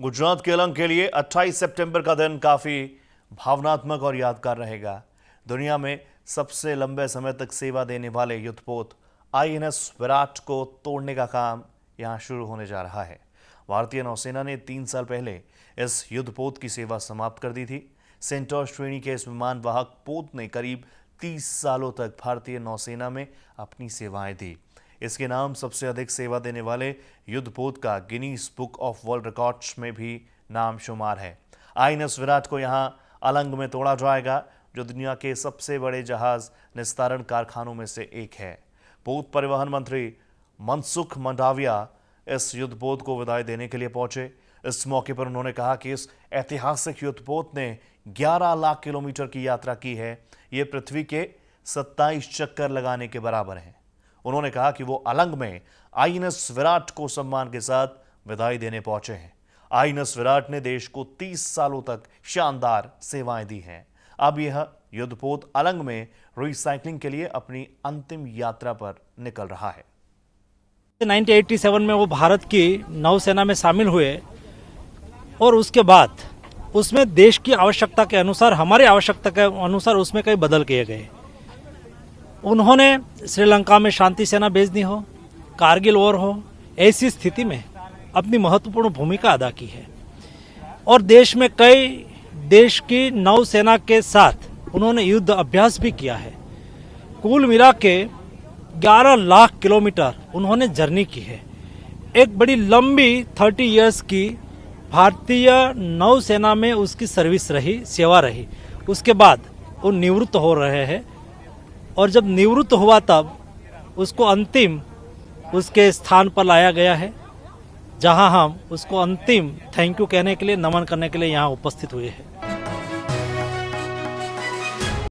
गुजरात के अलंग के लिए 28 सितंबर का दिन काफी भावनात्मक और यादगार रहेगा। दुनिया में सबसे लंबे समय तक सेवा देने वाले युद्धपोत आईएनएस विराट को तोड़ने का काम यहां शुरू होने जा रहा है। भारतीय नौसेना ने 3 साल पहले इस युद्धपोत की सेवा समाप्त कर दी थी। सेंटोर श्रेणी के इस विमान वाहक पोत ने करीब 30 सालों तक भारतीय नौसेना में अपनी सेवाएं दी। इसके नाम सबसे अधिक सेवा देने वाले युद्धपोत का Guinness book of world records में भी नाम शुमार है। आईएनएस विराट को यहां अलंग में तोड़ा जाएगा, जो दुनिया के सबसे बड़े जहाज निस्तारण कारखानों में से एक है। पोत परिवहन मंत्री मनसुख मंडाविया इस युद्धपोत को विदाई देने के लिए पहुंचे। इस मौके पर उन्होंने कहा कि इस ऐतिहासिक युद्धपोत ने 11 लाख किलोमीटर की यात्रा की है। ये पृथ्वी के 27 चक्कर लगाने के बराबर है। उन्होंने कहा कि वो अलंग में आईएनएस विराट को सम्मान के साथ विदाई देने पहुंचे हैं। आईएनएस विराट ने देश को 30 सालों तक शानदार सेवाएं दी हैं। अब यह युद्धपोत अलंग में रिसाइकलिंग के लिए अपनी अंतिम यात्रा पर निकल रहा है। 1987 में वो भारत की नौसेना में शामिल हुए और उसके बाद उसमें देश की आवश्यकता के अनुसार, हमारी आवश्यकता के अनुसार उसमें कई बदल किए गए। उन्होंने श्रीलंका में शांति सेना भेजनी हो, कारगिल वॉर हो, ऐसी स्थिति में अपनी महत्वपूर्ण भूमिका अदा की है और देश में कई देश की नौसेना के साथ उन्होंने युद्ध अभ्यास भी किया है। कुल मिला के 11 लाख किलोमीटर उन्होंने जर्नी की है। एक बड़ी लंबी 30 इयर्स की भारतीय नौसेना में उसकी सर्विस रही, सेवा रही। उसके बाद वो निवृत्त हो रहे हैं और जब निवृत्त हुआ तब उसको अंतिम उसके स्थान पर लाया गया है, जहां हम उसको अंतिम थैंक यू कहने के लिए, नमन करने के लिए यहाँ उपस्थित हुए हैं।